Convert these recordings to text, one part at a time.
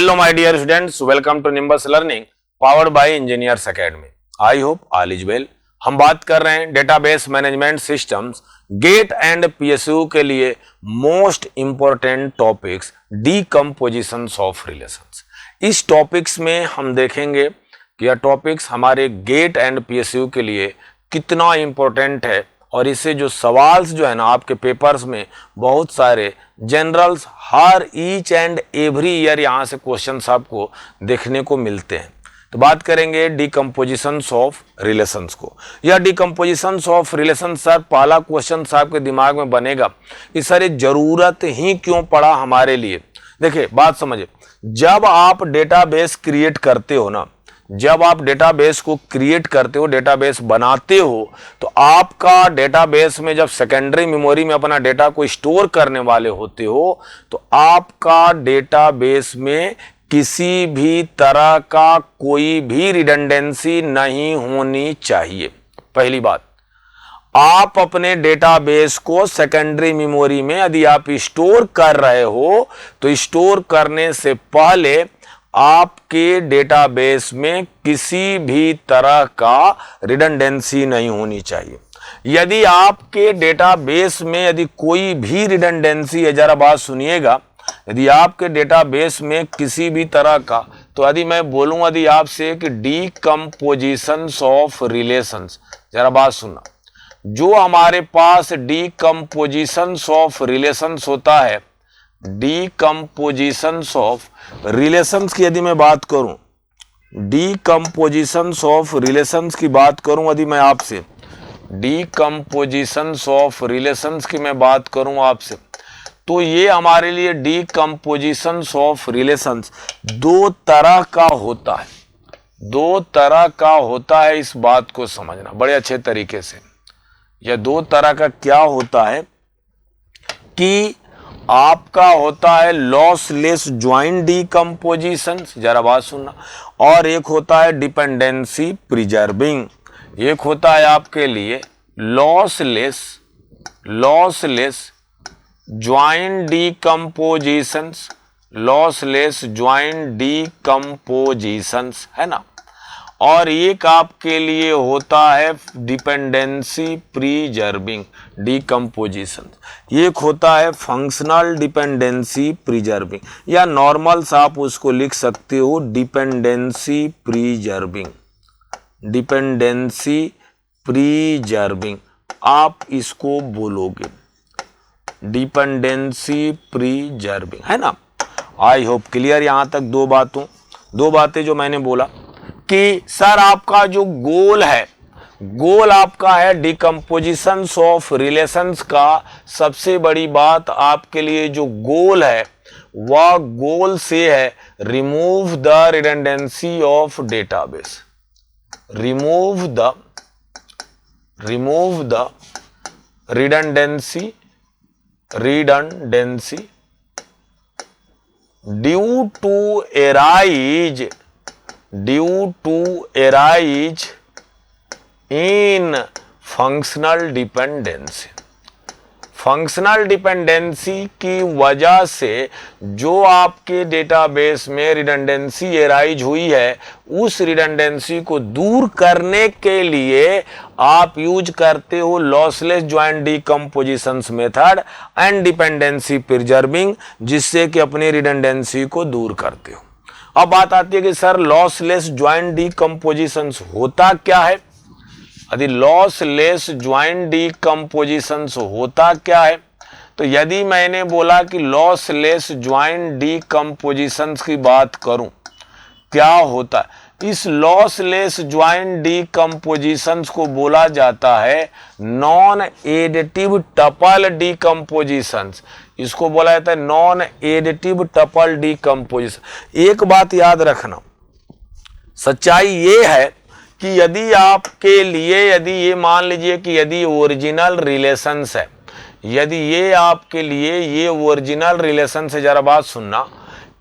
Hello my dear students, welcome to Nimbus Learning powered by Engineers Academy. I hope all is well. हम बात कर रहे हैं database management systems GATE and PSU के लिए most important topics decompositions of relations. इस topics में हम देखेंगे कि यह टॉपिक्स हमारे गेट एंड पीएसयू के लिए कितना इंपॉर्टेंट है और इससे जो सवाल्स जो है ना आपके पेपर्स में बहुत सारे generals her each and every year यहाँ से क्वेश्चंस आपको देखने को मिलते हैं। तो बात करेंगे डीकम्पोजिशंस ऑफ रिलेशंस को। यह डीकम्पोजिशंस ऑफ रिलेशंस सर पहला क्वेश्चन आपके दिमाग में बनेगा कि सर ये जरूरत ही क्यों पड़ा हमारे लिए। देखिए बात समझे, जब आप डेटाबेस क्रिएट करते हो ना, जब आप डेटाबेस को क्रिएट करते हो, डेटाबेस बनाते हो, तो आपका डेटाबेस में जब सेकेंडरी मेमोरी में अपना डेटा को स्टोर करने वाले होते हो तो आपका डेटाबेस में किसी भी तरह का कोई भी रिडंडेंसी नहीं होनी चाहिए। पहली बात, आप अपने डेटाबेस को सेकेंडरी मेमोरी में यदि आप स्टोर कर रहे हो तो स्टोर करने से पहले आपके डेटाबेस में किसी भी तरह का रिडंडेंसी नहीं होनी चाहिए। यदि आपके डेटाबेस में यदि कोई भी रिडंडेंसी है, जरा बात सुनिएगा, यदि आपके डेटाबेस में किसी भी तरह का, तो यदि मैं बोलूं यदि आपसे कि डीकम्पोजिशंस ऑफ रिलेशंस, जरा बात सुनना, जो हमारे पास डीकम्पोजिशंस ऑफ रिलेशंस होता है, डीकम्पोजिशंस ऑफ रिलेशंस की यदि मैं बात करूं, डीकम्पोजिशंस ऑफ रिलेशंस की बात करूं, यदि मैं आपसे डीकम्पोजिशंस ऑफ रिलेशंस की मैं बात करूं आपसे, तो ये हमारे लिए डीकम्पोजिशंस ऑफ रिलेशंस दो तरह का होता है। दो तरह का होता है, इस बात को समझना बड़े अच्छे तरीके से। यह दो तरह का क्या होता है कि आपका होता है लॉसलेस ज्वाइंट डीकम्पोजिशंस, जरा बात सुनना, और एक होता है डिपेंडेंसी प्रिजर्विंग। एक होता है आपके लिए लॉसलेस ज्वाइंट डीकम्पोजिशंस, लॉसलेस ज्वाइंट डीकम्पोजिशंस है ना, और एक आपके लिए होता है डिपेंडेंसी प्रिजर्विंग डीकम्पोजिशन। एक होता है फंक्शनल डिपेंडेंसी प्रिजर्विंग, या नॉर्मल्स आप उसको लिख सकते हो डिपेंडेंसी प्रिजर्विंग, डिपेंडेंसी प्रिजर्विंग आप इसको बोलोगे, डिपेंडेंसी प्रिजर्विंग है ना। आई होप क्लियर यहां तक। दो बातें जो मैंने बोला कि सर आपका जो गोल है, गोल आपका है डीकम्पोजिशंस ऑफ रिलेशंस का, सबसे बड़ी बात आपके लिए जो गोल है वह गोल से है remove the redundancy of database, remove the redundancy due to arise in functional dependency। Functional dependency की वजह से जो आपके डेटाबेस में रिडंडेंसी एराइज हुई है, उस रिडंडेंसी को दूर करने के लिए आप यूज करते हो lossless joint decompositions method and dependency preserving, जिससे कि अपनी रिडंडेंसी को दूर करते हो। अब बात आती है कि सर लॉसलेस ज्वाइंट डीकम्पोजिशंस होता क्या है। यदि लॉसलेस ज्वाइंट डीकम्पोजिशंस होता क्या है, तो यदि मैंने बोला कि लॉसलेस ज्वाइंट डीकम्पोजिशंस की बात करूं, क्या होता है, इस लॉसलेस ज्वाइंट डीकम्पोजिशंस को बोला जाता है नॉन एडिटिव टपल डीकम्पोजिशंस। इसको बोला जाता है नॉन एडिटिव टपल डीकम्पोजिशन। एक बात याद रखना, सच्चाई ये है कि यदि आपके लिए, यदि ये मान लीजिए कि यदि ओरिजिनल रिलेशंस है, यदि ये आपके लिए ये ओरिजिनल रिलेशंस है, जरा बात सुनना,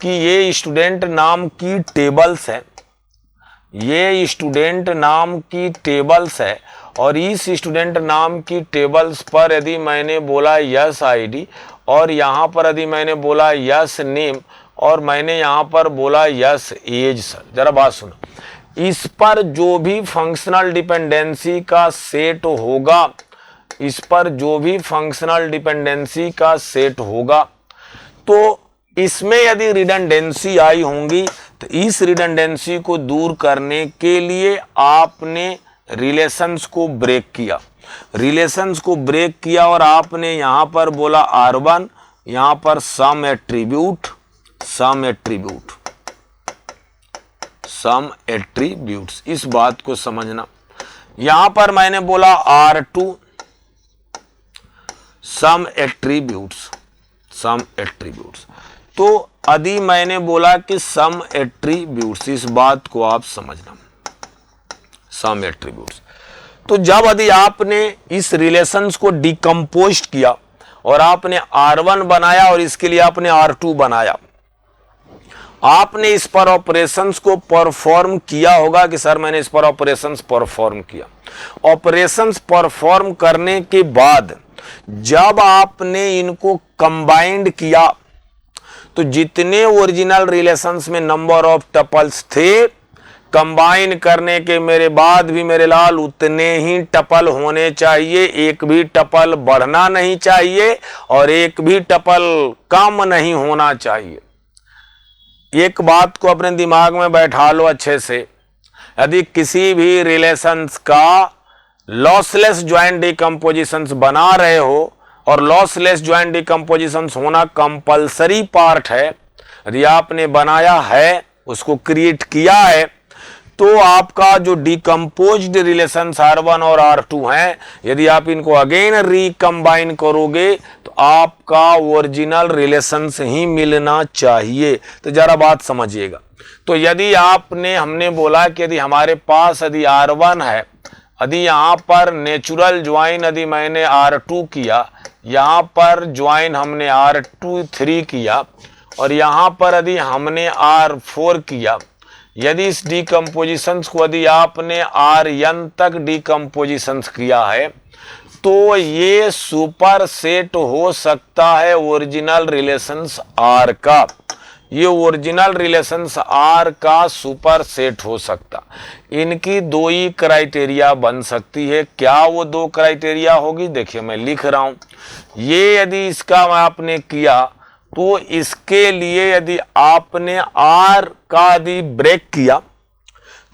कि ये स्टूडेंट नाम की टेबल्स है, ये स्टूडेंट नाम की टेबल्स है, और इस स्टूडेंट नाम की टेबल्स पर यदि मैंने बोला यस आईडी और यहाँ पर यदि मैंने बोला यस नेम और मैंने यहां पर बोला यस एज सर। जरा बात सुनो, इस पर जो भी फंक्शनल डिपेंडेंसी का सेट होगा, इस पर जो भी फंक्शनल डिपेंडेंसी का सेट होगा, तो इसमें यदि रिडंडेंसी आई होंगी तो इस रिडंडेंसी को दूर करने के लिए आपने रिलेशंस को ब्रेक किया, रिलेशंस को ब्रेक किया और आपने यहां पर बोला R1, यहां पर सम एट्रीब्यूट, सम एट्रीब्यूट, सम एट्रीब्यूट्स, इस बात को समझना। यहां पर मैंने बोला R2 सम एट्रीब्यूट्स, सम एट्रीब्यूट्स, तो यदि मैंने बोला कि सम एट्रीब्यूट्स, इस बात को आप समझना, सम एट्रीब्यूट्स। तो जब यदि आपने इस रिलेशंस को डिकम्पोज किया और आपने R1 बनाया और इसके लिए आपने R2 बनाया, आपने इस पर ऑपरेशंस को परफॉर्म किया होगा कि सर मैंने इस पर ऑपरेशंस परफॉर्म किया। ऑपरेशंस परफॉर्म करने के बाद जब आपने इनको कंबाइंड किया तो जितने ओरिजिनल रिलेशंस में नंबर ऑफ टपल्स थे, कंबाइन करने के मेरे बाद भी मेरे लाल उतने ही टपल होने चाहिए, एक भी टपल बढ़ना नहीं चाहिए और एक भी टपल कम नहीं होना चाहिए। एक बात को अपने दिमाग में बैठा लो अच्छे से, यदि किसी भी रिलेशंस का लॉसलेस ज्वाइंट डिकम्पोजिशंस बना रहे हो, और लॉसलेस ज्वाइंट डिकम्पोजिशंस होना कंपलसरी पार्ट है, यदि आपने बनाया है, उसको क्रिएट किया है, तो आपका जो डिकम्पोज्ड रिलेशंस R1 और R2 हैं, यदि आप इनको अगेन रिकम्बाइन करोगे तो आपका ओरिजिनल रिलेशंस ही मिलना चाहिए। तो जरा बात समझिएगा। तो यदि आपने, हमने बोला कि यदि हमारे पास यदि R1 है, यदि यहाँ पर नेचुरल ज्वाइन यदि मैंने R2 किया, यहाँ पर ज्वाइन हमने R2-3 किया और यहाँ पर यदि हमने R4 किया, यदि इस डिकम्पोजिशंस को यदि आपने Rn तक डिकम्पोजिशंस किया है, तो ये सुपर सेट हो सकता है ओरिजिनल रिलेशंस R का, ये ओरिजिनल रिलेशंस R का सुपर सेट हो सकता। इनकी दो ही क्राइटेरिया बन सकती है। क्या वो दो क्राइटेरिया होगी? देखिए मैं लिख रहा हूं, ये यदि इसका आपने किया तो इसके लिए यदि आपने R का यदि ब्रेक किया,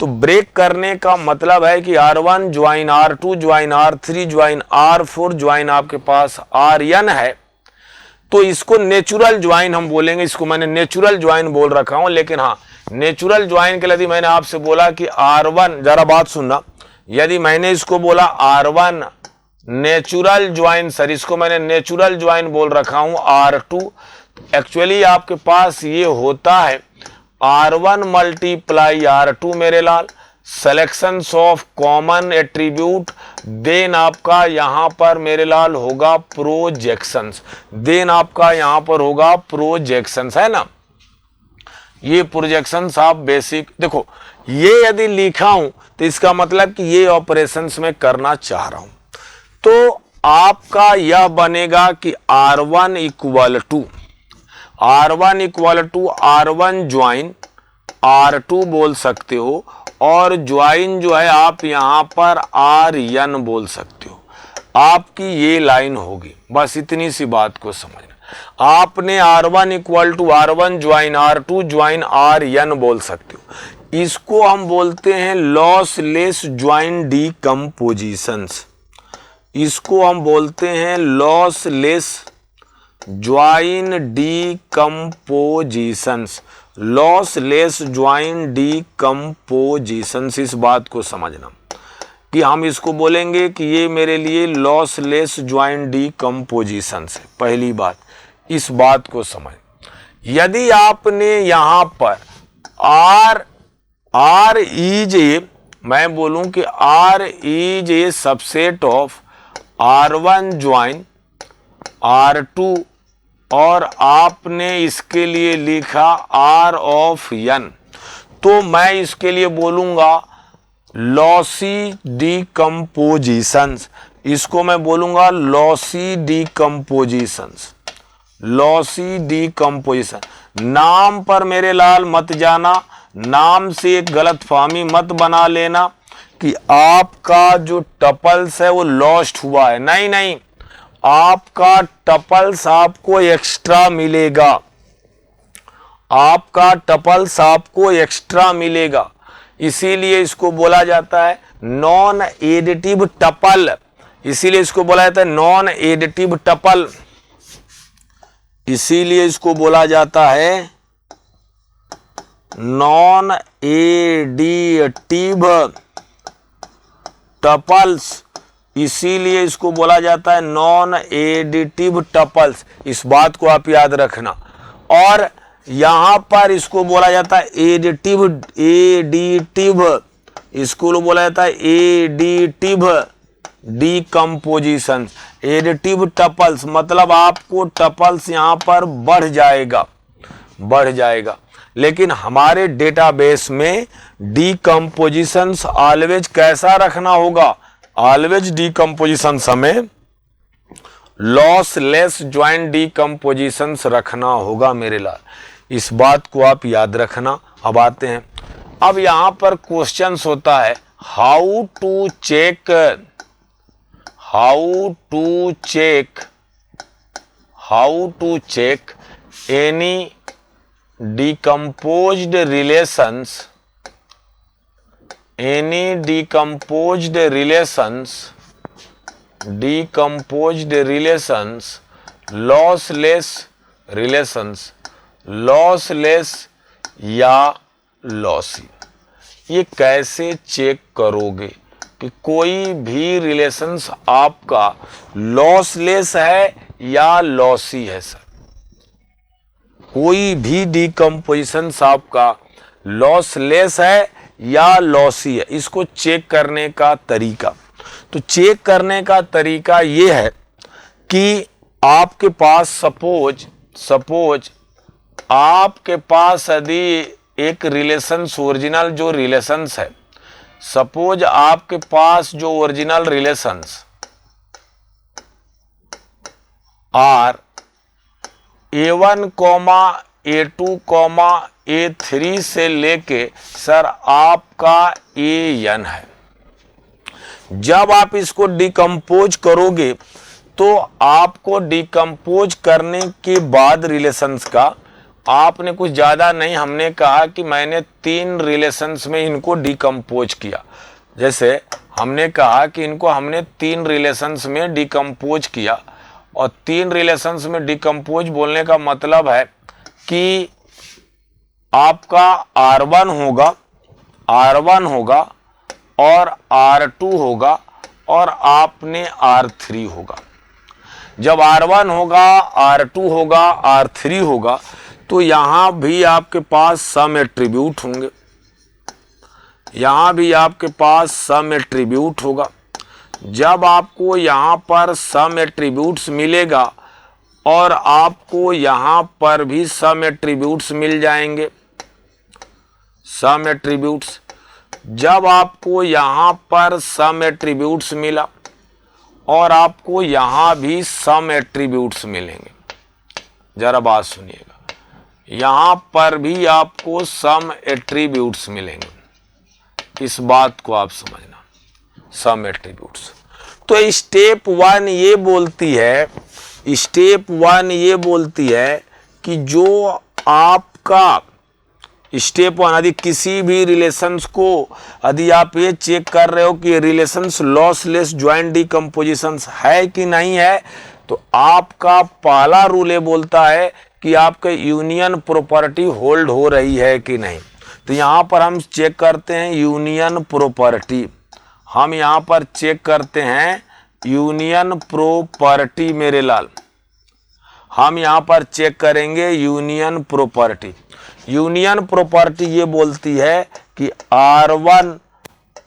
तो ब्रेक करने का मतलब है कि R1 join R2 join R3 join R4 join आपके पास Rn है, तो इसको नेचुरल ज्वाइन हम बोलेंगे। इसको मैंने नेचुरल ज्वाइन बोल रखा हूं, लेकिन हाँ, नेचुरल ज्वाइन के लिए यदि मैंने आपसे बोला कि R1, जरा बात सुनना, यदि मैंने इसको बोला R1 नेचुरल ज्वाइन, सर इसको मैंने नेचुरल ज्वाइन बोल रखा हूं R2, एक्चुअली आपके पास ये होता है R1 मल्टीप्लाई R2 मेरे लाल, selections of common attribute, then आपका यहां पर मेरे लाल होगा प्रोजेक्शंस, देन आपका यहां पर होगा प्रोजेक्शंस, है ना। ये प्रोजेक्शंस आप बेसिक देखो, ये यदि लिखा हूं तो इसका मतलब कि ये ऑपरेशंस में करना चाह रहा हूं, तो आपका यह बनेगा कि R1 equal to R1 join R2 बोल सकते हो, और ज्वाइन जो है आप यहां पर Rn बोल सकते हो। आपकी ये लाइन होगी, बस इतनी सी बात को समझना। आपने R1 equal to R1 join R2 join Rn बोल सकते हो। इसको हम बोलते हैं लॉसलेस ज्वाइन डिकम्पोजिशंस, इसको हम बोलते हैं लॉसलेस ज्वाइन डिकम्पोजिशंस, लॉसलेस ज्वाइन डिकम्पोजिशंस। इस बात को समझना कि हम इसको बोलेंगे कि ये मेरे लिए लॉसलेस ज्वाइन डिकम्पोजिशंस है। पहली बात, इस बात को समझ। यदि आपने यहां पर R इज ए, मैं बोलूं कि R is a subset of R1 join R2, और आपने इसके लिए लिखा R ऑफ n, तो मैं इसके लिए बोलूंगा लॉसी डिकम्पोजिशंस, इसको मैं बोलूंगा लॉसी डिकम्पोजिशंस, लॉसी डीकम्पोजिशन। नाम पर मेरे लाल मत जाना, नाम से एक गलतफहमी मत बना लेना कि आपका जो टपल्स है वो लॉस्ट हुआ है। नहीं नहीं, आपका टपल्स आपको एक्स्ट्रा मिलेगा, आपका टपल्स आपको एक्स्ट्रा मिलेगा। इसीलिए इसको बोला जाता है नॉन एडिटिव टपल, इसीलिए इसको बोला जाता है नॉन एडिटिव टपल, इसीलिए इसको बोला जाता है नॉन एडिटिव टपल्स, इसीलिए इसको बोला जाता है नॉन एडिटिव टपल्स। इस बात को आप याद रखना। और यहां पर इसको बोला जाता है एडिटिव, एडिटिव, इसको बोला जाता है एडिटिव डीकम्पोजिशन। एडिटिव टपल्स मतलब आपको टपल्स यहां पर बढ़ जाएगा, बढ़ जाएगा। लेकिन हमारे डेटाबेस में डीकम्पोजिशंस ऑलवेज कैसा रखना होगा, ऑलवेज डीकम्पोजिशंस हमें लॉसलेस ज्वाइंट डीकम्पोजिशंस रखना होगा मेरे लाल, इस बात को आप याद रखना। अब आते हैं, अब यहां पर क्वेश्चंस होता है how to check, how to check, how to check any decomposed relations, any decomposed relations, decomposed relations, lossless relations, lossless या लॉसी। ये कैसे चेक करोगे कि कोई भी रिलेशंस आपका लॉसलेस है या लॉसी है सर? कोई भी डीकम्पोजिशन आपका लॉसलेस है या लॉसी है, इसको चेक करने का तरीका, तो चेक करने का तरीका ये है कि आपके पास सपोज आपके पास यदि एक रिलेशंस, ओरिजिनल जो रिलेशंस है, सपोज आपके पास जो original relations are A1, A2, A3 से लेके सर आपका AN है। जब आप इसको डिकम्पोज करोगे तो आपको डिकम्पोज करने के बाद रिलेशंस का, आपने कुछ ज़्यादा नहीं, हमने कहा कि मैंने 3 रिलेशंस में इनको डिकम्पोज किया। जैसे हमने कहा कि इनको हमने 3 रिलेशंस में डिकम्पोज किया, और 3 रिलेशंस में डिकम्पोज बोलने का मतलब है कि आपका R1 होगा, R1 होगा और R2 होगा और आपने R3 होगा। जब R1 होगा, R2 होगा, R3 होगा तो यहां भी आपके पास सम एट्रीब्यूट होंगे, यहां भी आपके पास सम एट्रीब्यूट होगा। जब आपको यहां पर सम एट्रीब्यूट्स मिलेगा और आपको यहां पर भी सम एट्रीब्यूट्स मिल जाएंगे, सम एट्रीब्यूट्स, जब आपको यहां पर सम एट्रीब्यूट्स मिला और आपको यहां भी सम एट्रीब्यूट्स मिलेंगे, जरा बात सुनिएगा, यहां पर भी आपको सम एट्रीब्यूट्स मिलेंगे, इस बात को आप समझना, सम एट्रीब्यूट्स। तो स्टेप 1 ये बोलती है, स्टेप 1 ये बोलती है कि जो आपका स्टेप 1, यदि किसी भी रिलेशंस को, यदि आप ये चेक कर रहे हो कि रिलेशंस लॉसलेस ज्वाइंट डीकम्पोजिशंस है कि नहीं है, तो आपका पहला रूल ये बोलता है कि आपके यूनियन प्रॉपर्टी होल्ड हो रही है कि नहीं। तो यहां पर हम चेक करते हैं यूनियन प्रॉपर्टी, हम यहां पर चेक करते हैं यूनियन प्रॉपर्टी मेरे लाल, हम यहां पर चेक करेंगे यूनियन प्रॉपर्टी। यूनियन प्रॉपर्टी ये बोलती है कि R1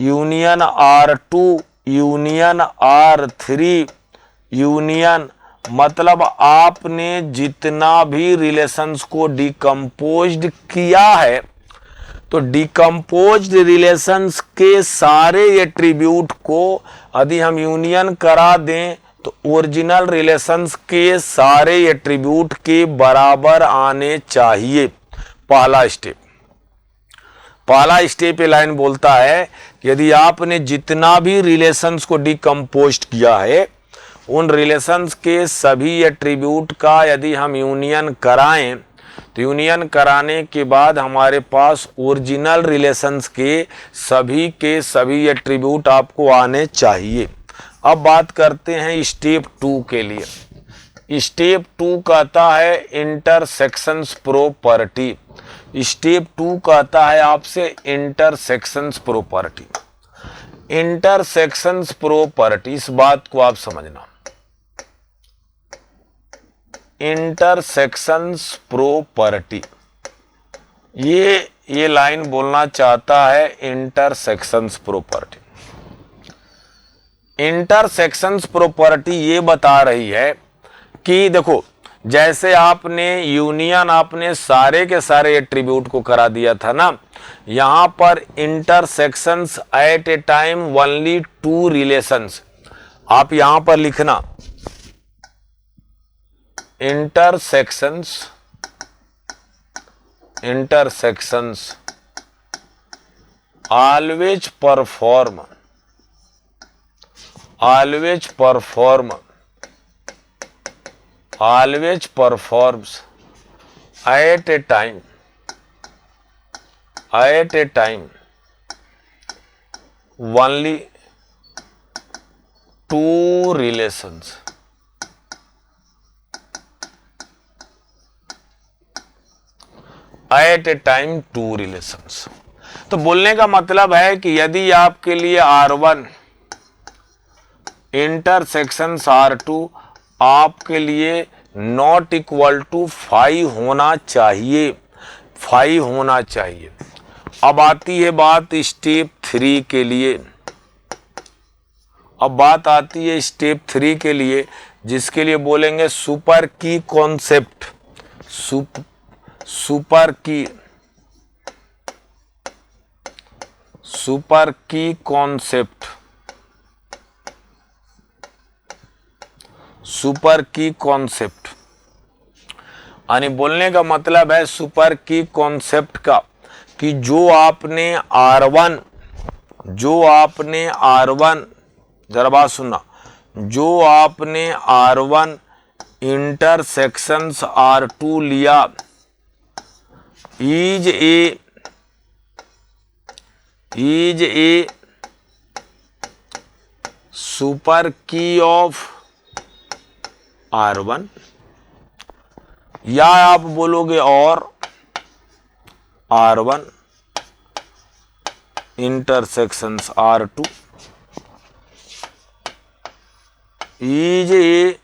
union R2 union R3 union, मतलब आपने जितना भी रिलेशंस को डिकम्पोज्ड किया है, तो डिकम्पोज्ड रिलेशंस के सारे एट्रीब्यूट को यदि हम यूनियन करा दें तो ओरिजिनल रिलेशंस के सारे एट्रीब्यूट के बराबर आने चाहिए। पहला स्टेप ये लाइन बोलता है कि यदि आपने जितना भी रिलेशंस को डिकम्पोज किया है उन रिलेशंस के सभी एट्रीब्यूट का यदि हम यूनियन कराएं तो यूनियन कराने के बाद हमारे पास ओरिजिनल रिलेशंस के सभी एट्रीब्यूट आपको आने चाहिए। अब बात करते हैं स्टेप 2 के लिए। स्टेप 2 कहता है इंटरसेक्शंस प्रॉपर्टी। स्टेप 2 कहता है आपसे इंटरसेक्शंस प्रॉपर्टी। इंटरसेक्शंस प्रॉपर्टी, इस बात को आप समझना। इंटरसेक्शंस प्रॉपर्टी, ये लाइन बोलना चाहता है इंटरसेक्शंस प्रॉपर्टी। इंटरसेक्शंस प्रॉपर्टी ये बता रही है कि देखो, जैसे आपने सारे के सारे एट्रीब्यूट को करा दिया था ना, यहां पर intersections at a time only 2 relations, आप यहां पर लिखना intersections always performs at a time only 2 relations। At a time 2 relations. तो बोलने का मतलब है कि यदि आपके लिए R1 इंटरसेक्शंस R2 आपके लिए नॉट इक्वल टू 5 होना चाहिए, 5 होना चाहिए। अब आती है बात स्टेप 3 के लिए। अब बात आती है स्टेप 3 के लिए, जिसके लिए बोलेंगे सुपर की कॉन्सेप्ट। सुपर की कॉन्सेप्ट, सुपर की कॉन्सेप्ट यानी बोलने का मतलब है सुपर की कॉन्सेप्ट का कि जो आपने R1 जरा बात सुनना, जो आपने R1 इंटरसेक्शंस R2 लिया is a super key of R1, या आप बोलोगे और R1 intersections R2 is a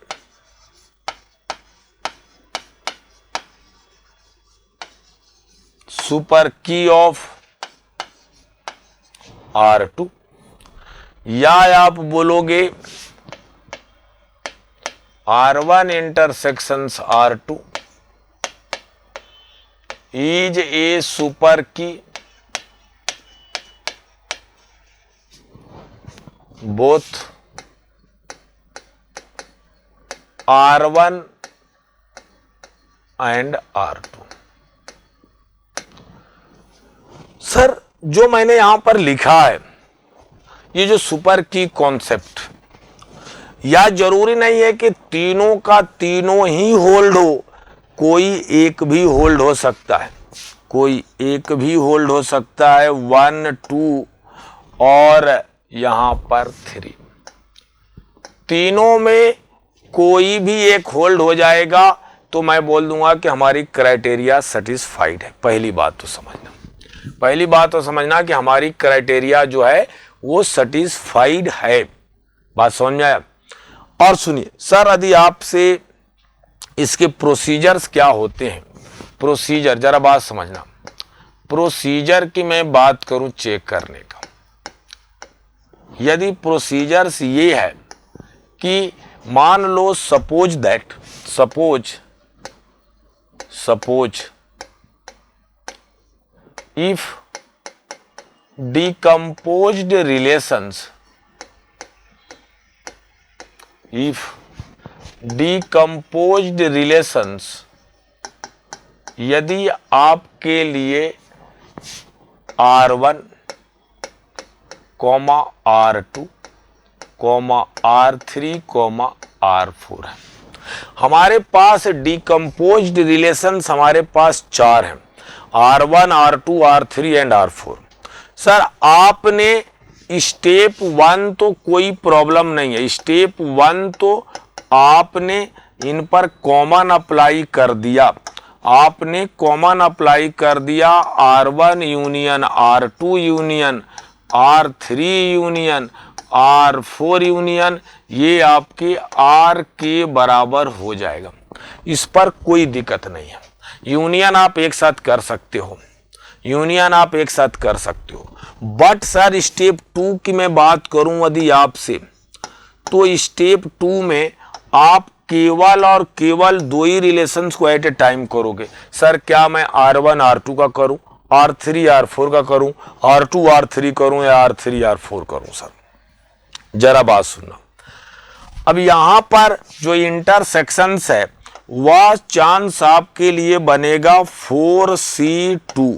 super key of R2, या आप बोलोगे R1 intersections R2 is a super key both R1 and R2। Sir, जो मैंने यहां पर लिखा है ये जो सुपर की कॉन्सेप्ट, या जरूरी नहीं है कि तीनों का तीनों ही होल्ड हो, कोई एक भी होल्ड हो सकता है, कोई एक भी होल्ड हो सकता है, 1 2 और यहां पर 3, तीनों में कोई भी एक होल्ड हो जाएगा तो मैं बोल दूंगा कि हमारी क्राइटेरिया सेटिस्फाइड है। पहली बात तो समझना कि हमारी क्राइटेरिया जो है वो सेटिस्फाइड है। बात समझ में आया? और सुनिए सर, यदि आपसे इसके प्रोसीजर्स क्या होते हैं, प्रोसीजर जरा बात समझना, प्रोसीजर की मैं बात करूं चेक करने का, यदि प्रोसीजर्स ये है कि मान लो suppose if decomposed relations if decomposed relations, यदि आपके लिए R1, R2, R3, R4 है। हमारे पास डिकम्पोज्ड रिलेशंस हमारे पास 4 हैं, R1, R2, R3 and R4। Sir आपने स्टेप 1 तो कोई प्रॉब्लम नहीं है, स्टेप 1 तो आपने इन पर कॉमन अप्लाई कर दिया, आपने कॉमन अप्लाई कर दिया, R1 union R2 union R3 union R4 union, ये आपके R के बराबर हो जाएगा, इस पर कोई दिक्कत नहीं है। यूनियन आप एक साथ कर सकते हो, यूनियन आप एक साथ कर सकते हो। बट सर स्टेप 2 की मैं बात करूं यदि आपसे, तो स्टेप 2 में आप केवल और केवल 2 ही रिलेशंस को एट ए टाइम करोगे। सर क्या मैं R1 R2 का करूं, R3 R4 का करूं, R2 R3 करूं या R3 R4 करूं? सर जरा बात सुनना। अब यहां पर जो इंटरसेक्शंस है वह चांस आपके लिए बनेगा 4C2,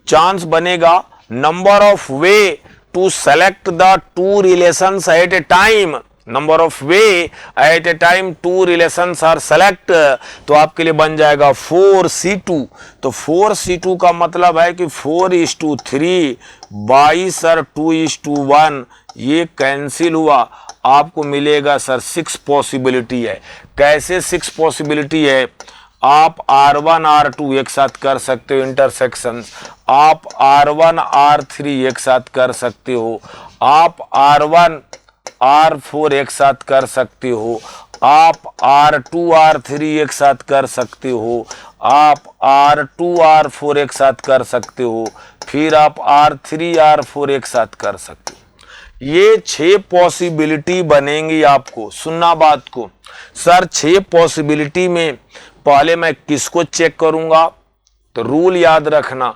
चांस बनेगा number of way to select the 2 relations at a time, number of way at a time 2 relations are select, तो आपके लिए बन जाएगा 4C2। तो 4C2 का मतलब है कि 4:3 बाई सर 2:1, ये कैंसिल हुआ, आपको मिलेगा सर 6 पॉसिबिलिटी है। कैसे 6 पॉसिबिलिटी है? आप R1 R2 एक साथ कर सकते हो इंटरसेक्शन, आप R1 R3 एक साथ कर सकते हो, आप R1 R4 एक साथ कर सकते हो, आप R2 R3 एक साथ कर सकते हो, आप R2 R4 एक साथ कर सकते हो, फिर आप R3 R4 एक साथ कर सकते हो। ये 6 पॉसिबिलिटी बनेंगी आपको। सुनना बात को, सर 6 पॉसिबिलिटी में पहले मैं किसको चेक करूंगा? तो रूल याद रखना,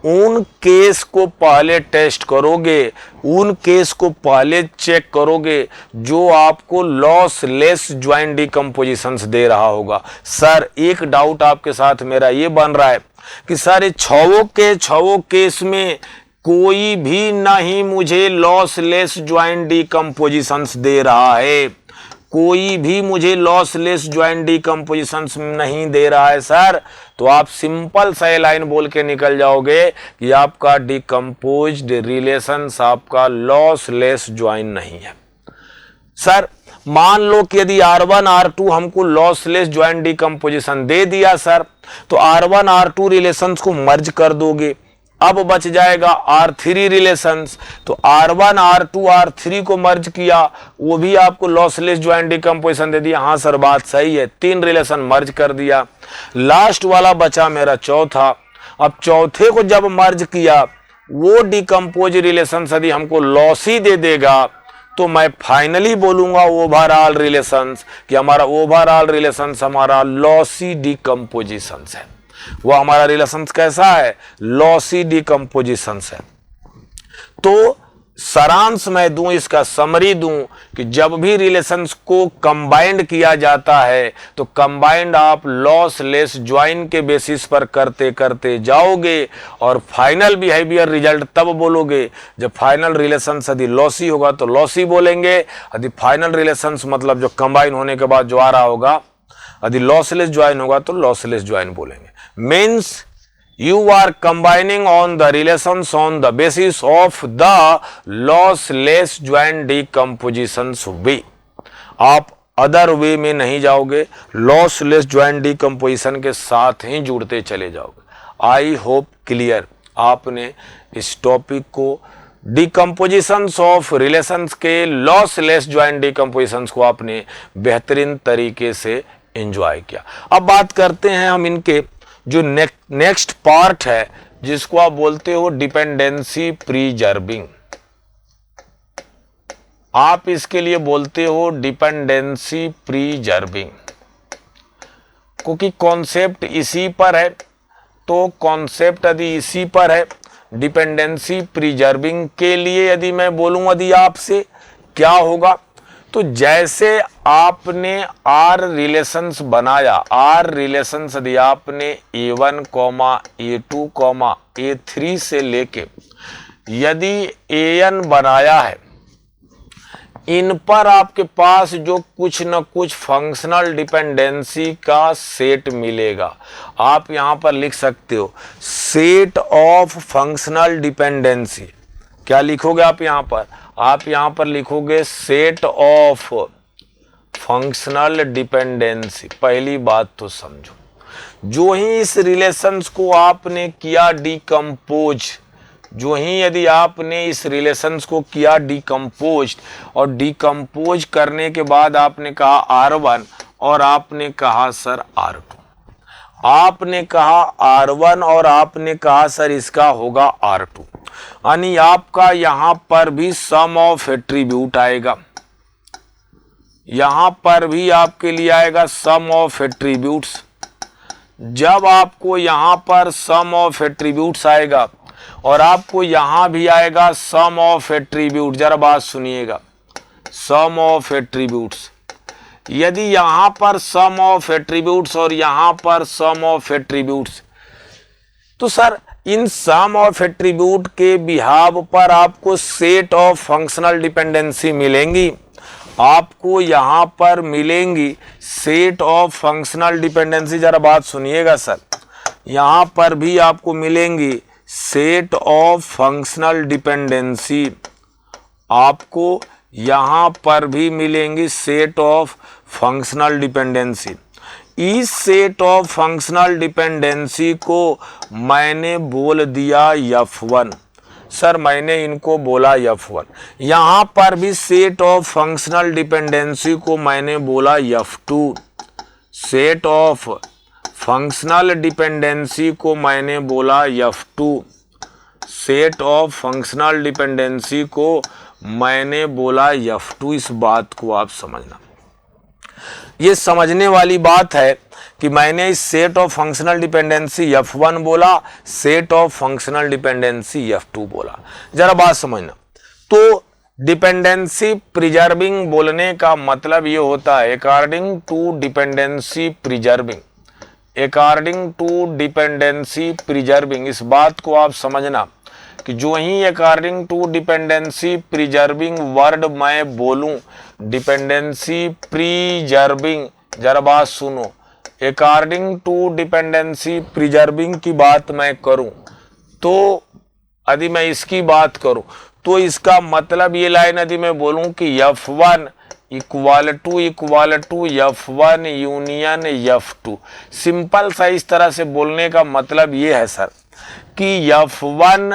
उन केस को पहले टेस्ट करोगे, उन केस को पहले चेक करोगे जो आपको लॉसलेस ज्वाइंट डिकम्पोजिशंस दे रहा होगा। सर एक डाउट आपके साथ मेरा ये बन रहा है कि सर ये 6 केस में कोई भी नहीं मुझे लॉसलेस ज्वाइंट डिकम्पोजिशंस दे रहा है, कोई भी मुझे लॉसलेस ज्वाइंट डिकम्पोजिशंस नहीं दे रहा है सर, तो आप सिंपल सा लाइन बोल के निकल जाओगे कि आपका डिकम्पोज्ड रिलेशंस आपका लॉसलेस ज्वाइंट नहीं है। सर मान लो कि यदि R1 R2 हमको लॉसलेस ज्वाइंट डिकम्पोजिशन दे दिया सर, तो R1 R2 रिलेशंस को मर्ज कर दोगे, अब बच जाएगा R3 रिलेशंस, तो R1 R2 R3 को मर्ज किया, वो भी आपको लॉसलेस ज्वाइंट डिकम्पोजिशन दे दिया। हाँ सर बात सही है, 3 रिलेशन मर्ज कर दिया, लास्ट वाला बचा मेरा चौथा। अब चौथे को जब मर्ज किया, वो डिकम्पोज रिलेशन यदि हमको लॉसी दे देगा, तो मैं फाइनली बोलूंगा ओवरऑल रिलेशंस कि हमारा ओवरऑल रिलेशंस हमारा लॉसी डिकम्पोजिशन है। वो हमारा रिलेशंस कैसा है? लॉसी डिकम्पोजिशंस है। तो सारांश मैं दूं, इसका समरी दूं कि जब भी रिलेशंस को कंबाइंड किया जाता है तो कंबाइंड आप लॉसलेस ज्वाइन के बेसिस पर करते करते जाओगे और फाइनल बिहेवियर रिजल्ट तब बोलोगे जब फाइनल रिलेशंस यदि लॉसी होगा तो लॉसी बोलेंगे, यदि फाइनल रिलेशंस मतलब जो कंबाइन होने के बाद जो आ रहा होगा यदि लॉसलेस ज्वाइन होगा तो लॉसलेस ज्वाइन बोलेंगे। Means you are combining on the relations on the basis of the lossless joint decompositions way। आप अदर वे में नहीं जाओगे, लॉसलेस ज्वाइंट डिकम्पोजिशन के साथ ही जुड़ते चले जाओगे। आई होप क्लियर, आपने इस टॉपिक को डिकम्पोजिशंस ऑफ रिलेशंस के लॉसलेस ज्वाइंट डिकम्पोजिशंस को आपने बेहतरीन तरीके से एंजॉय किया। अब बात करते हैं हम इनके जो नेक्स्ट पार्ट है जिसको आप बोलते हो डिपेंडेंसी प्रिजर्विंग। आप इसके लिए बोलते हो डिपेंडेंसी प्रिजर्विंग, क्योंकि कॉन्सेप्ट इसी पर है। तो कॉन्सेप्ट यदि इसी पर है, डिपेंडेंसी प्रिजर्विंग के लिए यदि मैं बोलूं यदि आपसे क्या होगा, तो जैसे आपने आर रिलेशंस बनाया, आर रिलेशंस यदि आपने A1, A2, A3 से लेके यदि AN बनाया है, इन पर आपके पास जो कुछ न कुछ फंक्शनल डिपेंडेंसी का सेट मिलेगा। आप यहां पर लिख सकते हो सेट ऑफ फंक्शनल डिपेंडेंसी। क्या लिखोगे आप यहां पर? आप यहां पर लिखोगे सेट ऑफ फंक्शनल डिपेंडेंसी। पहली बात तो समझो, जो ही इस रिलेशंस को आपने किया डिकम्पोज, जो ही यदि आपने इस रिलेशंस को किया डिकम्पोज, और डिकम्पोज करने के बाद आपने कहा R1 और आपने कहा सर R2, आपने कहा R1 और आपने कहा सर इसका होगा R2, यानी आपका यहां पर भी सम ऑफ एट्रीब्यूट आएगा, यहां पर भी आपके लिए आएगा सम ऑफ एट्रीब्यूट्स। जब आपको यहां पर सम ऑफ एट्रीब्यूट्स आएगा और आपको यहां भी आएगा सम ऑफ एट्रीब्यूट, जरा बात सुनिएगा, सम ऑफ एट्रीब्यूट्स। यदि यहां पर सम ऑफ एट्रीब्यूट्स और यहां पर सम ऑफ एट्रीब्यूट्स, तो सर इन सम ऑफ एट्रीब्यूट के बिहाव पर आपको सेट ऑफ फंक्शनल डिपेंडेंसी मिलेंगी, आपको यहां पर मिलेंगी सेट ऑफ फंक्शनल डिपेंडेंसी। जरा बात सुनिएगा सर, यहां पर भी आपको मिलेंगी सेट ऑफ फंक्शनल डिपेंडेंसी, आपको यहां पर भी मिलेंगी सेट ऑफ फंक्शनल डिपेंडेंसी। इस सेट ऑफ फंक्शनल डिपेंडेंसी को मैंने बोल दिया F1, सर मैंने इनको बोला F1। यहां पर भी सेट ऑफ फंक्शनल डिपेंडेंसी को मैंने बोला F2, set of functional dependency को मैंने बोला F2, set of functional dependency को मैंने बोला F2। इस बात को आप समझना, ये समझने वाली बात है कि मैंने इस set of functional dependency F1 बोला, set of functional dependency F2 बोला। जरा बात समझना, तो डिपेंडेंसी प्रिजर्विंग बोलने का मतलब ये होता है according to dependency preserving, according to dependency preserving. इस बात को आप समझना कि जो ही according to dependency preserving word मैं बोलूं, डिपेंडेंसी प्रिजर्विंग, जरा बात सुनो, अकॉर्डिंग टू डिपेंडेंसी प्रिजर्विंग की बात मैं करूं, तो यदि मैं इसकी बात करूं तो इसका मतलब ये लाइन यदि मैं बोलूं कि F1 equal to F1 union F2, simple सा इस तरह से बोलने का मतलब ये है सर कि F1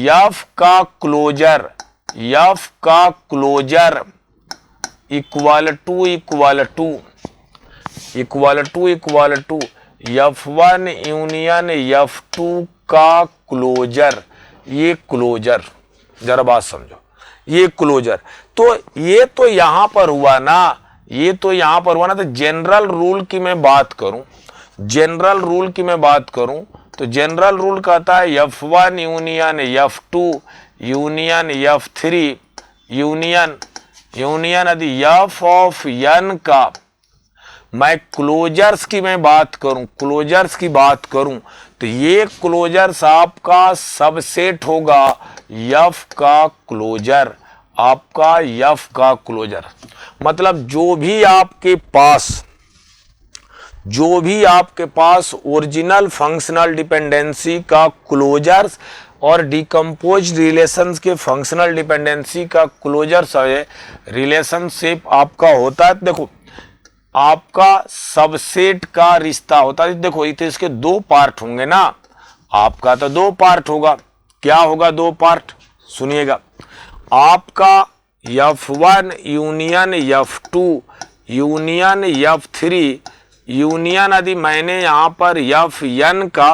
F का closure equal to F1 union F2 का क्लोजर, ये क्लोजर, जरा बात समझो, ये क्लोजर। तो ये तो यहां पर हुआ ना, ये तो यहां पर हुआ ना। तो जनरल रूल की मैं बात करूं, जनरल रूल की मैं बात करूं तो जनरल रूल कहता है F1 union F2 union F3 union यदि F ऑफ n का मैं क्लोजर्स की मैं बात करूं, क्लोजर्स की बात करूं, तो ये क्लोजर्स आपका सबसेट होगा F का क्लोजर, आपका F का क्लोजर। मतलब जो भी आपके पास ओरिजिनल फंक्शनल डिपेंडेंसी का क्लोजर्स और डिकम्पोज रिलेशंस के फंक्शनल डिपेंडेंसी का क्लोजर्स है, रिलेशनशिप आपका होता है। देखो आपका सबसेट का रिश्ता होता है। देखो तो इसके दो पार्ट होंगे ना, आपका तो दो पार्ट होगा। क्या होगा दो पार्ट? सुनिएगा, आपका F1 union F2 union F3 union यदि मैंने यहां पर Fn का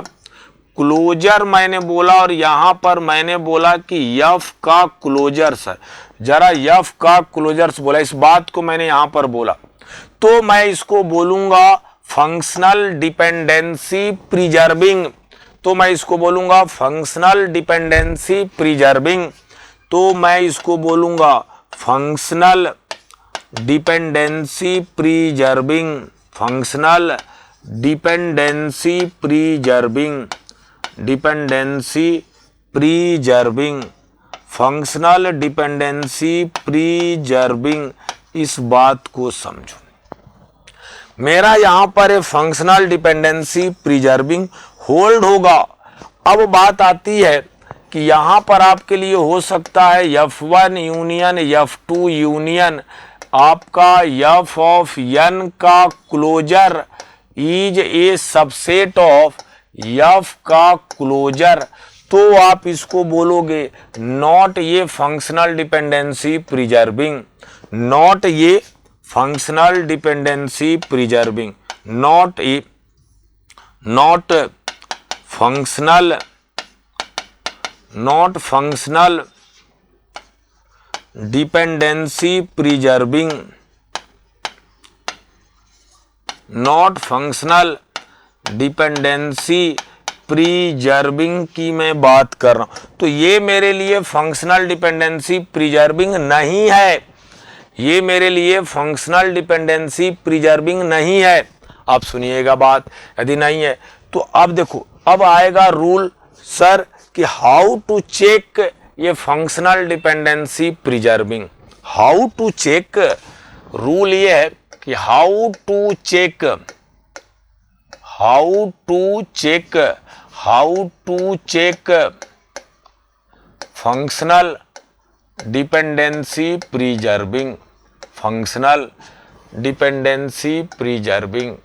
क्लोजर मैंने बोला और यहां पर मैंने बोला कि F का क्लोजर सर, जरा F का क्लोजर्स बोला, इस बात को मैंने यहां पर बोला, तो मैं इसको बोलूंगा फंक्शनल डिपेंडेंसी प्रिजर्विंग। तो मैं इसको बोलूंगा फंक्शनल डिपेंडेंसी प्रिजर्विंग, तो मैं इसको बोलूंगा functional dependency preserving functional dependency preserving dependency preserving functional dependency preserving. इस बात को समझो, मेरा यहां पर है फंक्शनल डिपेंडेंसी प्रिजर्विंग होल्ड होगा। अब बात आती है कि यहां पर आपके लिए हो सकता है F1 यूनियन F2 यूनियन आपका F ऑफ n का closure is a subset of F का क्लोजर, तो आप इसको बोलोगे नॉट ये फंक्शनल डिपेंडेंसी प्रिजर्विंग, नॉट ये functional dependency preserving, not functional dependency preserving, not functional dependency preserving की मैं बात कर रहा हूं। तो ये मेरे लिए फंक्शनल डिपेंडेंसी प्रिजर्विंग नहीं है, ये मेरे लिए फंक्शनल डिपेंडेंसी प्रिजर्विंग नहीं है। आप सुनिएगा बात, यदि नहीं है तो अब देखो, अब आएगा रूल सर कि हाउ टू चेक ये functional dependency preserving. How to check, rule ये है कि how to check functional dependency preserving, functional dependency preserving,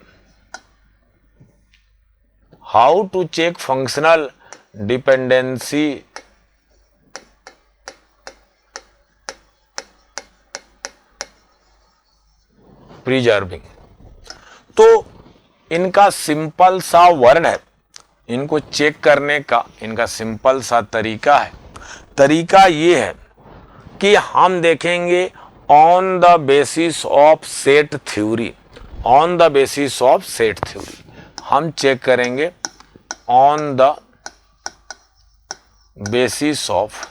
how to check functional dependency preserving. तो इनका सिंपल सा वर्ड है, इनको चेक करने का इनका सिंपल सा तरीका है। तरीका ये है कि हम देखेंगे on the basis of set theory, on the basis of set theory हम चेक करेंगे on the basis of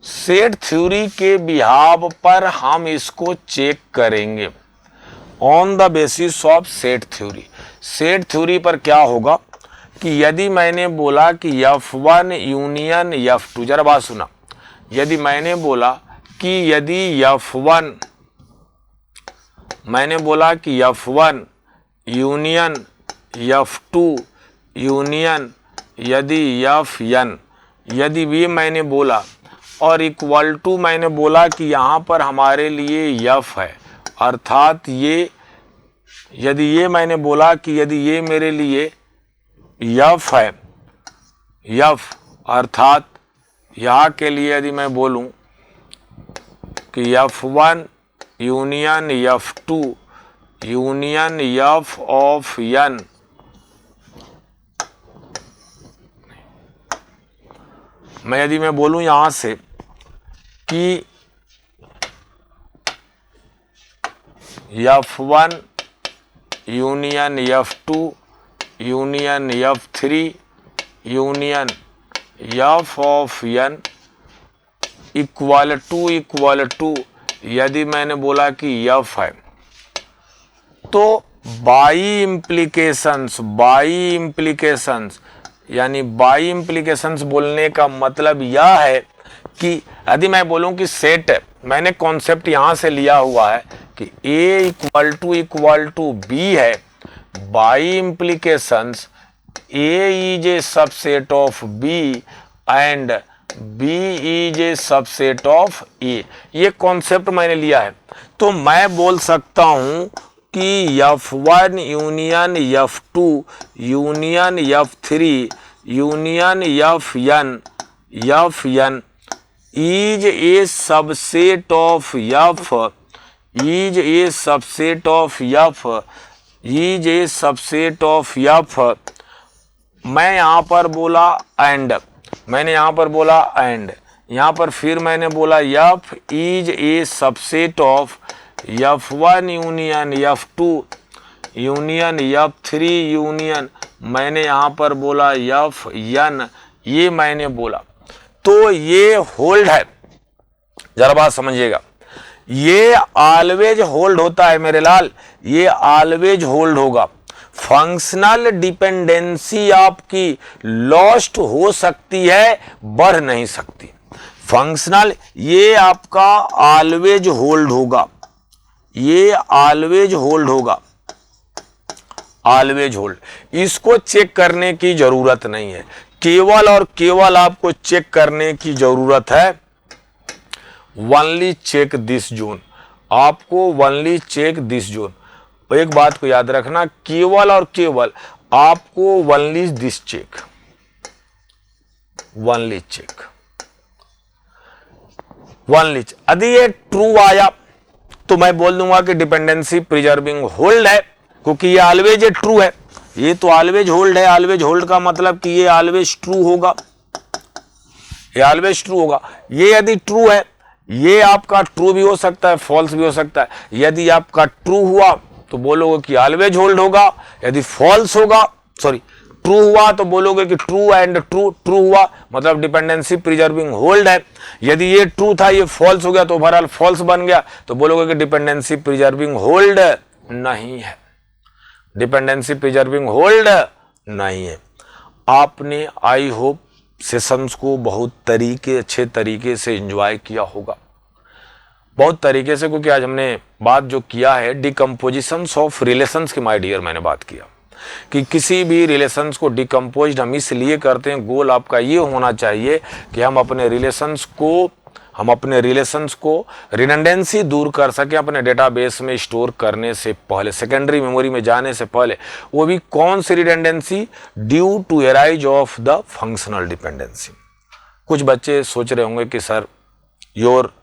set theory के बिहाव पर हम इसको चेक करेंगे on the basis of set theory. Set theory पर क्या होगा कि यदि मैंने बोला कि F1 यूनियन F2, जरा बात सुना, यदि मैंने बोला कि यदि F1 यूनियन F2 यूनियन यदि Fn, यदि भी मैंने बोला और इक्वल टू मैंने बोला कि यहाँ पर हमारे लिए F है, अर्थात ये यदि ये मैंने बोला कि यदि ये मेरे लिए F है, F अर्थात यहाँ के लिए यदि मैं बोलूं कि F1 union F2 union F of n, यदि मैं बोलूं यहां से कि F1 union F2 union F3 union F of n equal to यदि मैंने बोला कि F है, तो बाई इम्प्लीकेशंस बोलने का मतलब यह है कि यदि मैं बोलूं कि सेट, मैंने कॉन्सेप्ट यहां से लिया हुआ है कि A इक्वल टू B है, by implications A is a subset of B and B is a subset of A, ये कॉन्सेप्ट मैंने लिया है। तो मैं बोल सकता हूं कि F1 union F2 union F3 union Fn is a subset of F, is a subset of F। मैं यहाँ पर बोला एंड, मैंने यहाँ पर बोला एंड, यहाँ पर फिर मैंने बोला F is a subset of F1 union F2 union F3 union, मैंने यहाँ पर बोला Fn, ये मैंने बोला। तो ये होल्ड है, जरा बात समझिएगा, ये ऑलवेज होल्ड होता है मेरे लाल, ये ऑलवेज होल्ड होगा। फंक्शनल डिपेंडेंसी आपकी लॉस्ट हो सकती है, बढ़ नहीं सकती। फंक्शनल ये आपका ऑलवेज होल्ड होगा, ये ऑलवेज होल्ड होगा, ऑलवेज होल्ड। इसको चेक करने की जरूरत नहीं है, केवल और केवल आपको चेक करने की जरूरत है ओनली चेक दिस जोन, आपको ओनली चेक दिस जोन। एक बात को याद रखना, केवल और केवल आपको only this check, only check, only. यदि ये ट्रू आया तो मैं बोल दूंगा कि डिपेंडेंसी प्रिजर्विंग होल्ड है, क्योंकि ये ऑलवेज ट्रू है, ये तो ऑलवेज होल्ड है। ऑलवेज होल्ड का मतलब कि ये ऑलवेज ट्रू होगा, ये ऑलवेज ट्रू होगा। ये यदि ट्रू है, ये आपका ट्रू भी हो सकता है, फॉल्स भी हो सकता है। यदि आपका ट्रू हुआ तो बोलोगे कि ऑलवेज होल्ड होगा, यदि फॉल्स होगा, सॉरी ट्रू हुआ तो बोलोगे कि ट्रू एंड ट्रू, ट्रू हुआ मतलब डिपेंडेंसी प्रिजर्विंग होल्ड है। यदि ये ट्रू था, ये फॉल्स हो गया तो ओवरऑल फॉल्स बन गया, तो बोलोगे कि डिपेंडेंसी प्रिजर्विंग होल्ड नहीं है, डिपेंडेंसी प्रिजर्विंग होल्ड नहीं है। आपने आई होप सेशंस को बहुत अच्छे तरीके से एंजॉय किया होगा, बहुत तरीके से, क्योंकि आज हमने बात जो किया है डिकम्पोजिशंस ऑफ रिलेशंस की, माय डियर, मैंने बात किया कि किसी भी रिलेशंस को डिकम्पोज हम इसलिए करते हैं, गोल आपका ये होना चाहिए कि हम अपने रिलेशंस को रिडंडेंसी दूर कर सके अपने डेटाबेस में स्टोर करने से पहले, सेकेंडरी मेमोरी में जाने से पहले। वो भी कौन सी redundancy? Due to arise of the functional dependency. कुछ बच्चे सोच रहे होंगे कि सर योर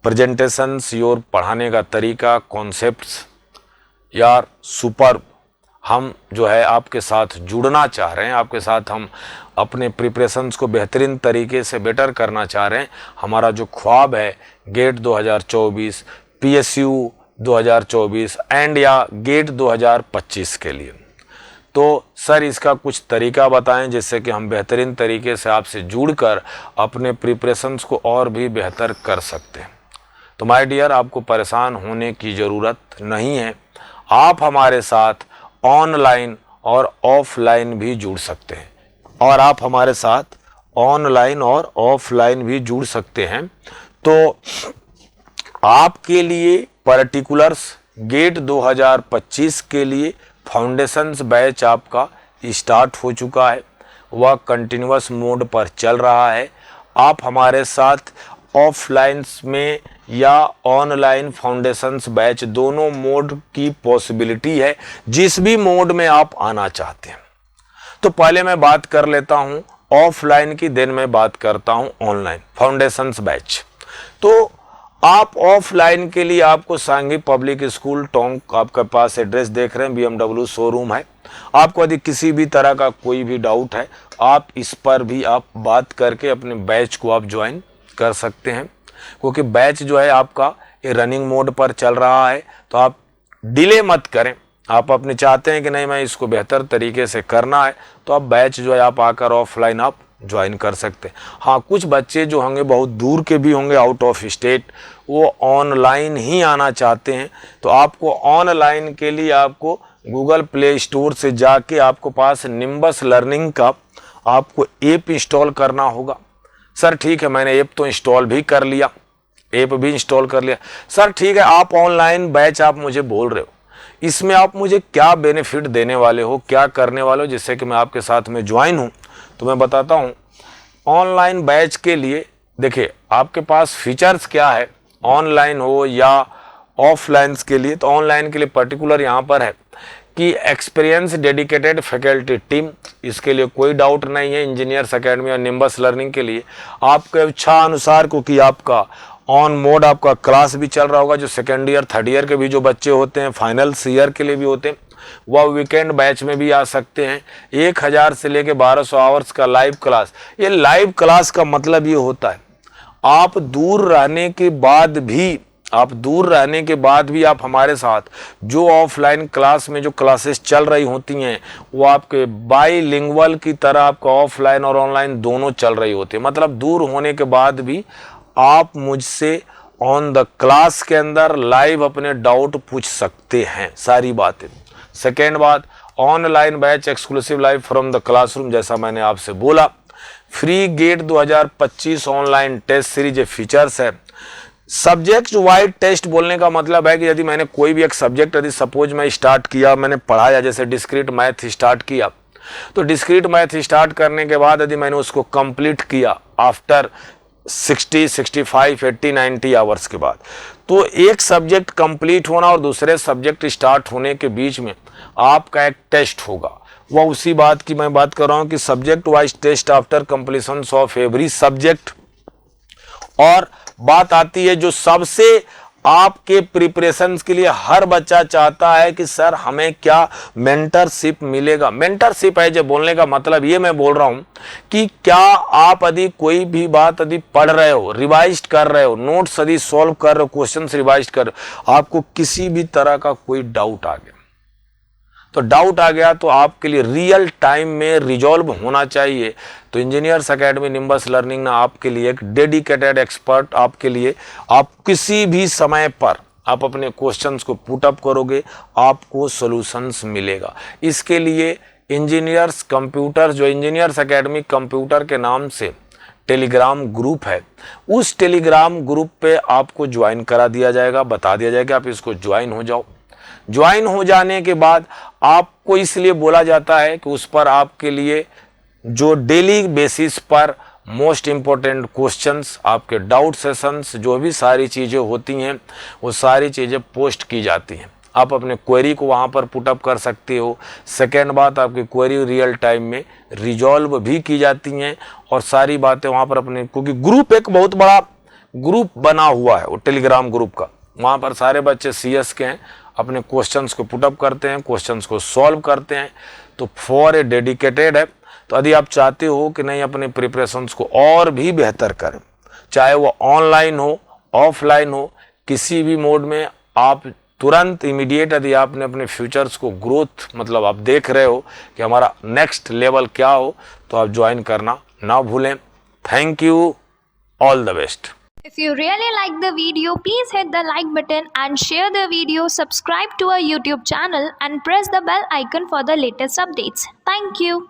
प्रेजेंटेशंस, योर पढ़ाने का तरीका, कॉन्सेप्ट्स यार सुपर, हम जो है आपके साथ जुड़ना चाह रहे हैं, आपके साथ हम अपने प्रिपरेशंस को बेहतरीन तरीके से बेटर करना चाह रहे हैं। हमारा जो ख्वाब है गेट 2024, PSU 2024 एंड या गेट 2025 के लिए, तो सर इसका कुछ तरीका बताएं जिससे कि हम बेहतरीन तरीके से आपसे जुड़कर अपने प्रिपरेशंस को और भी बेहतर कर सकते हैं। तो माय डियर, आपको परेशान होने की ज़रूरत नहीं है, आप हमारे साथ ऑनलाइन और ऑफलाइन भी जुड़ सकते हैं, और आप हमारे साथ ऑनलाइन और ऑफलाइन भी जुड़ सकते हैं। तो आपके लिए पर्टिकुलर्स गेट 2025 के लिए फाउंडेशंस बैच आपका स्टार्ट हो चुका है, वह कंटिन्यूअस मोड पर चल रहा है। आप हमारे साथ ऑफलाइंस में या ऑनलाइन फाउंडेशंस बैच दोनों मोड की पॉसिबिलिटी है, जिस भी मोड में आप आना चाहते हैं। तो पहले मैं बात कर लेता हूं ऑफलाइन की, देन मैं बात करता हूं ऑनलाइन फाउंडेशंस बैच। तो आप ऑफलाइन के लिए आपको सांघी पब्लिक स्कूल टोंक, आपके पास एड्रेस देख रहे हैं, BMW शोरूम है। आपको यदि किसी भी तरह का कोई भी डाउट है, आप इस पर भी आप बात करके अपने बैच को आप ज्वाइन कर सकते हैं, क्योंकि बैच जो है आपका ये रनिंग मोड पर चल रहा है। तो आप डिले मत करें, आप अपने चाहते हैं कि नहीं मैं इसको बेहतर तरीके से करना है, तो आप बैच जो है आप आकर ऑफलाइन आप ज्वाइन कर सकते हैं। हाँ, कुछ बच्चे जो होंगे बहुत दूर के भी होंगे, आउट ऑफ स्टेट, वो ऑनलाइन ही आना चाहते हैं। तो आपको ऑनलाइन के लिए आपको गूगल प्ले स्टोर से जाके आपको पास निम्बस लर्निंग का आपको ऐप इंस्टॉल करना होगा। सर ठीक है, मैंने ऐप तो इंस्टॉल भी कर लिया, ऐप भी इंस्टॉल कर लिया। सर ठीक है, आप ऑनलाइन बैच आप मुझे बोल रहे हो, इसमें आप मुझे क्या बेनिफिट देने वाले हो, क्या करने वाले हो जिससे कि मैं आपके साथ में ज्वाइन हूँ? तो मैं बताता हूँ। ऑनलाइन बैच के लिए देखिए आपके पास फीचर्स क्या है, ऑनलाइन हो या ऑफलाइन के लिए। तो ऑनलाइन के लिए पर्टिकुलर यहाँ पर है कि एक्सपीरियंस डेडिकेटेड फैकल्टी टीम, इसके लिए कोई डाउट नहीं है। इंजीनियर्स एकेडमी और निम्बस लर्निंग के लिए आपके इच्छा अनुसार, क्योंकि आपका ऑन मोड आपका क्लास भी चल रहा होगा, जो सेकेंड ईयर थर्ड ईयर के भी जो बच्चे होते हैं, फाइनल्स ईयर के लिए भी होते हैं, वह वीकेंड बैच में भी आ सकते हैं। 1000 से लेके 1200 आवर्स का लाइव क्लास। ये लाइव क्लास का मतलब ये होता है आप दूर रहने के बाद भी आप दूर रहने के बाद भी आप हमारे साथ जो ऑफलाइन क्लास में जो क्लासेस चल रही होती हैं वो आपके बाईलिंगुअल की तरह आपका ऑफलाइन और ऑनलाइन दोनों चल रही होती है। मतलब दूर होने के बाद भी आप मुझसे ऑन द क्लास के अंदर लाइव अपने डाउट पूछ सकते हैं, सारी बातें। सेकेंड बात, online batch exclusive live from the classroom, जैसा मैंने आपसे बोला। Free GATE 2025 online test series ये फीचर्स है। सब्जेक्ट वाइड टेस्ट बोलने का मतलब है कि यदि मैंने कोई भी एक सब्जेक्ट यदि सपोज मैं स्टार्ट किया, मैंने पढ़ाया, जैसे डिस्क्रीट मैथ स्टार्ट किया, तो डिस्क्रीट मैथ स्टार्ट करने के बाद यदि मैंने उसको कंप्लीट किया आफ्टर 60, 65, 80, 90 आवर्स के बाद, तो एक सब्जेक्ट कंप्लीट होना और दूसरे सब्जेक्ट स्टार्ट होने के बीच में आपका एक टेस्ट होगा। वह उसी बात की मैं बात कर रहा हूं कि subject wise test after completion of every subject. और बात आती है जो सबसे आपके प्रिपरेशंस के लिए हर बच्चा चाहता है कि सर हमें क्या मेंटरशिप मिलेगा। मेंटरशिप है जो बोलने का मतलब ये मैं बोल रहा हूं कि क्या आप यदि कोई भी बात यदि पढ़ रहे हो, रिवाइज कर रहे हो, नोट्स यदि सॉल्व कर रहे हो, क्वेश्चंस रिवाइज कर रहे हो, आपको किसी भी तरह का कोई डाउट आ गया, तो डाउट आ गया तो आपके लिए रियल टाइम में रिजॉल्व होना चाहिए। तो इंजीनियर्स एकेडमी निम्बस लर्निंग ने आपके लिए एक डेडिकेटेड एक्सपर्ट आपके लिए, आप किसी भी समय पर आप अपने क्वेश्चंस को पुट अप करोगे, आपको सॉल्यूशंस मिलेगा। इसके लिए इंजीनियर्स कंप्यूटर, जो इंजीनियर्स एकेडमी कंप्यूटर के नाम से टेलीग्राम ग्रुप है, उस टेलीग्राम ग्रुप पे आपको ज्वाइन करा दिया जाएगा, बता दिया जाएगा आप इसको ज्वाइन हो जाओ। ज्वाइन हो जाने के बाद आपको इसलिए बोला जाता है कि उस पर आपके लिए जो डेली बेसिस पर मोस्ट इम्पोर्टेंट क्वेश्चंस, आपके डाउट सेशंस, जो भी सारी चीज़ें होती हैं वो सारी चीज़ें पोस्ट की जाती हैं। आप अपने क्वेरी को वहाँ पर पुटअप कर सकते हो। सेकेंड बात, आपकी क्वेरी रियल टाइम में रिजॉल्व भी की जाती हैं और सारी बातें वहाँ पर अपने, क्योंकि ग्रुप एक बहुत बड़ा ग्रुप बना हुआ है वो टेलीग्राम ग्रुप का, वहाँ पर सारे बच्चे CS के हैं, अपने क्वेश्चंस को पुटअप करते हैं, क्वेश्चंस को सॉल्व करते हैं। तो फॉर ए डेडिकेटेड है। तो यदि आप चाहते हो कि नहीं अपने प्रिपरेशंस को और भी बेहतर करें, चाहे वो ऑनलाइन हो ऑफलाइन हो, किसी भी मोड में आप तुरंत इमीडिएट यदि आपने अपने फ्यूचर्स को ग्रोथ, मतलब आप देख रहे हो कि हमारा नेक्स्ट लेवल क्या हो, तो आप ज्वाइन करना ना भूलें। Thank you, all the best. If you really like the video, please hit the like button and share the video, subscribe to our YouTube channel and press the bell icon for the latest updates. Thank you.